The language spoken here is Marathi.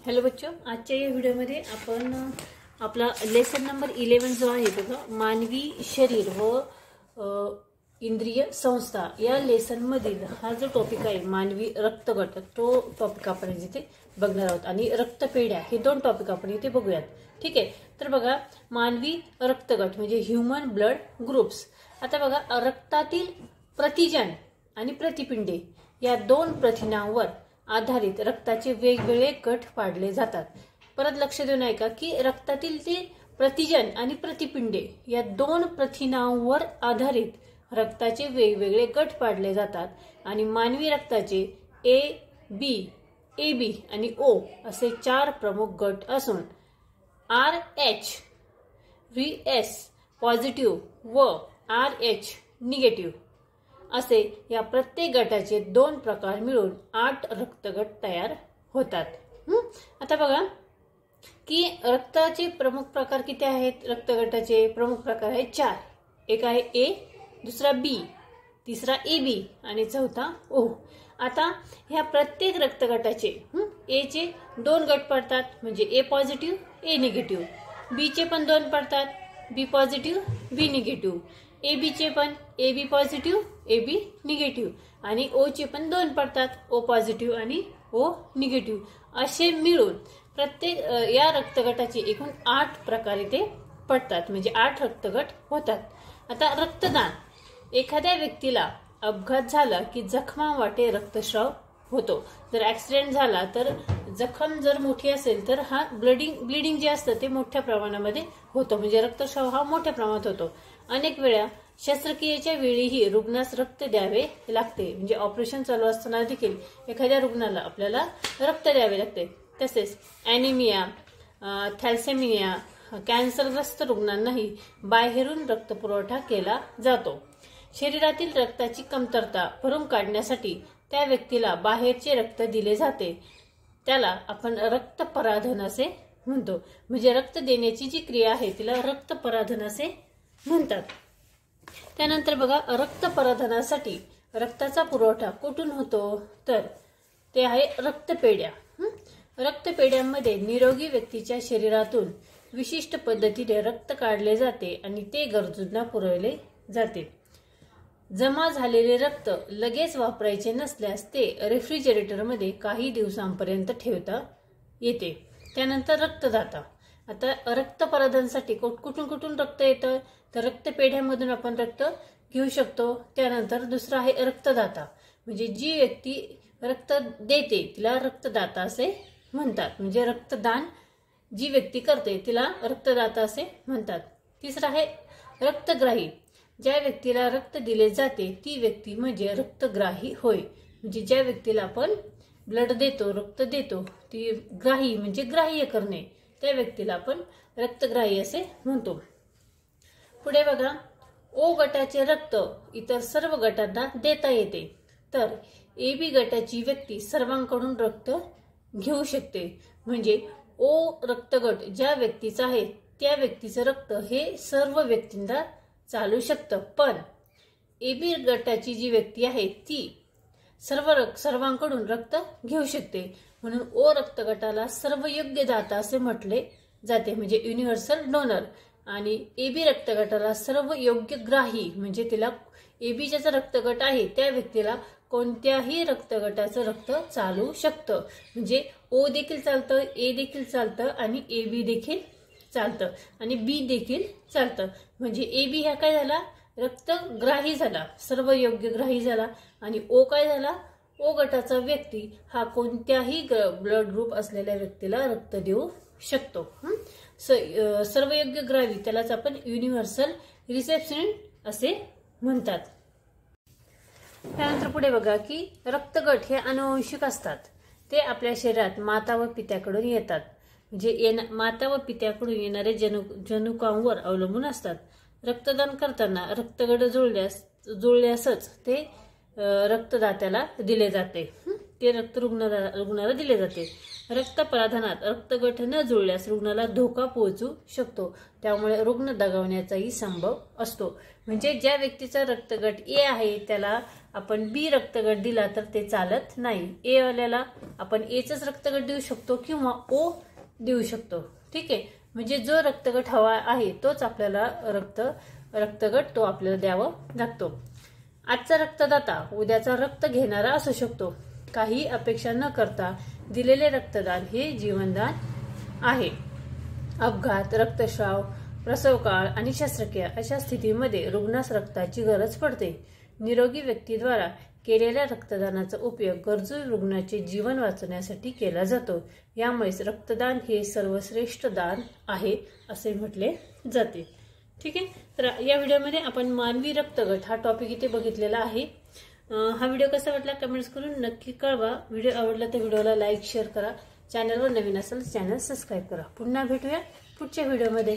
हेलो बच्चों, आजच्या या व्हिडिओमध्ये आपण आपला लेसन नंबर 11 जो आहे बघा, मानवी शरीर व इंद्रिय संस्था या लेसन मधील हा जो टॉपिक आहे मानवी रक्तगट, तो टॉपिक आपण इथे बघणार आहोत आणि रक्तपेढ्या हे दोन टॉपिक आपण इथे बघूयात. ठीक आहे. तर बघा, मानवी रक्तगट म्हणजे ह्यूमन ब्लड ग्रुप्स. आता बघा, रक्तातील प्रतिजन आणि प्रतिपिंडे या दोन प्रथिनांवर आधारित रक्ताचे वेगवेगळे गट पाडले जातात. परत लक्ष देऊन ऐका की रक्तातील ते प्रतिजन आणि प्रतिपिंडे या दोन प्रथिनांवर आधारित रक्ताचे वेगवेगळे गट पाडले जातात आणि मानवी रक्ताचे ए बी, ए बी आणि ओ असे चार प्रमुख गट असून R H V S positive व आर एच निगेटिव्ह असे या प्रत्येक गटाचे दोन प्रकार मिळून 8 रक्तगट तयार होतात. आता बघा की रक्ताचे प्रमुख प्रकार किती आहेत. रक्तगटाचे प्रमुख प्रकार आहेत 4. एक आहे ए, दुसरा बी, तिसरा ए बी आणि चौथा ओ. आता ह्या प्रत्येक रक्तगटाचे ए चे 2 गट पडतात म्हणजे ए पॉझिटिव्ह, ए निगेटिव्ह. बी चे पण 2 पडतात, बी positive, B negative. A B चे पण A B positive, A B negative आणि ओ चे पण 2 पडतात, ओ पॉझिटिव्ह आणि ओ निगेटिव्ह. असे मिळून प्रत्येक या रक्तगटाचे एकूण 8 प्रकार इथे पडतात म्हणजे 8 रक्तगट होतात. आता रक्तदान, एखाद्या व्यक्तीला अपघात झाला की जखमावाटे रक्तस्राव होतो. जर ऍक्सिडेंट झाला तर जखम जर मोठी असेल तर हा ब्लिडिंग जे असतं ते मोठ्या प्रमाणामध्ये होतं म्हणजे रक्तस्राव हा मोठ्या प्रमाणात होतो. अनेक वेळा शस्त्रक्रियेच्या वेळीही रुग्णास रक्त द्यावे लागते म्हणजे ऑपरेशन चालू असताना देखील एखाद्या रुग्णाला आपल्याला रक्त द्यावे लागते. तसेच ॲनिमिया, थॅलेसेमिया, कॅन्सरग्रस्त रुग्णांनाही बाहेरून रक्तपुरवठा केला जातो. शरीरातील रक्ताची कमतरता भरून काढण्यासाठी त्या व्यक्तीला बाहेरचे रक्त दिले जाते. त्याला आपण रक्तपराधन असे म्हणतो म्हणजे रक्त देण्याची जी क्रिया आहे तिला रक्तपराधन असे म्हणतात. त्यानंतर बघा, रक्तपराधनासाठी रक्ताचा पुरवठा कुठून होतो तर ते आहे रक्तपेढ्या. रक्तपेढ्यांमध्ये निरोगी व्यक्तीच्या शरीरातून विशिष्ट पद्धतीने रक्त काढले जाते आणि ते गरजूंना पुरवले जाते. जमा झालेले रक्त लगेच वापरायचे नसल्यास ते रेफ्रिजरेटरमध्ये काही दिवसांपर्यंत ठेवता येते. त्यानंतर रक्तदाता. आता रक्तपराधनासाठी कुठून रक्त येतं तर रक्तपेढ्यांमधून आपण रक्त घेऊ शकतो. त्यानंतर दुसरा आहे रक्तदाता म्हणजे जी व्यक्ती रक्त देते तिला रक्तदाता असे म्हणतात म्हणजे रक्तदान जी व्यक्ती करते तिला रक्तदाता असे म्हणतात. तिसरा आहे रक्तग्राही. ज्या व्यक्तीला रक्त दिले जाते ती व्यक्ती म्हणजे रक्तग्राही होय म्हणजे ज्या व्यक्तीला आपण ब्लड देतो, रक्त देतो, ती ग्राही म्हणजे ग्राह्य करणे, त्या व्यक्तीला आपण रक्तग्राही असे म्हणतो. पुढे बघा, ओ गटाचे रक्त इतर सर्व गटांना देता येते तर ए बी गटाची व्यक्ती सर्वांकडून रक्त घेऊ शकते म्हणजे ओ रक्तगट ज्या व्यक्तीचा आहे त्या व्यक्तीचं रक्त हे सर्व व्यक्तींना चालू शकतं. पण ए बी गटाची जी व्यक्ती आहे ती सर्वांकडून रक्त घेऊ शकते म्हणून ओ रक्तगटाला सर्वयोग्य दाता असे म्हटले जाते म्हणजे युनिव्हर्सल डोनर. आणि ए बी रक्तगटाला सर्व योग्य ग्राही म्हणजे तिला ए बी ज्याचा रक्तगट आहे त्या व्यक्तीला कोणत्याही रक्तगटाचं रक्त चालू शकतं म्हणजे ओ देखील चालतं, ए देखील चालतं आणि ए बी देखील चालतं आणि बी देखील चालतं म्हणजे ए बी हा काय झाला रक्तग्राही झाला, सर्व योग्य ग्राही झाला आणि ओ काय झाला, ओ गटाचा व्यक्ती हा कोणत्याही ब्लड ग्रुप असलेल्या व्यक्तीला रक्त देऊ शकतो. सर्व योग्य ग्राही त्यालाच आपण युनिव्हर्सल रिसेप्शनिस्ट असे म्हणतात. त्यानंतर पुढे बघा की रक्तगट हे अनुवंशिक असतात. ते आपल्या शरीरात माता व पित्याकडून येतात म्हणजे माता व पित्याकडून येणारे जनुकांवर अवलंबून असतात. रक्तदान करताना रक्तगट जुळल्यासच ते रक्तदात्याला दिले जाते. ते रक्त रुग्णाला दिले जाते। रक्त प्रदानात रक्तगट न जुळल्यास रुग्णाला धोका पोहोचू शकतो, त्यामुळे रुग्ण दगावण्याचाही संभव असतो। म्हणजे ज्या व्यक्तीचा रक्तगट ए आहे त्याला आपण बी रक्तगट दिला तर ते चालत नाही। ए वाल्याला आपण एचच रक्तगट देऊ शकतो किंवा ओ देऊ शकतो। ठीक आहे, म्हणजे जो रक्तगट हवा आहे तोच आपल्याला रक्तगट तो आपल्याला द्यावा लागतो। आजचा रक्तदाता उद्याचा रक्त घेणारा असू शकतो। काही अपेक्षा न करता दिलेले रक्तदान हे जीवनदान आहे। अपघात, रक्तस्राव, प्रसवकाळ आणि शस्त्रक्रिया अशा स्थितीमध्ये रुग्णास रक्ताची गरज पडते। निरोगी व्यक्तीद्वारा केलेल्या रक्तदानाचा उपयोग गरजू रुग्णाचे जीवन वाचवण्यासाठी केला जातो। यामुळेच रक्तदान हे सर्वश्रेष्ठ दान आहे असे म्हटले जाते। ठीक आहे, तर या व्हिडिओमध्ये आपण मानवी रक्तगट हा टॉपिक इथे बघितलेला आहे। हा व्हिडिओ कसा वाटला कमेंट्स करून नक्की कळवा। व्हिडिओ आवडला तर व्हिडिओला लाईक शेअर करा। चॅनलवर नवीन असेल चॅनल सबस्क्राईब करा। पुन्हा भेटूया पुढच्या व्हिडिओमध्ये।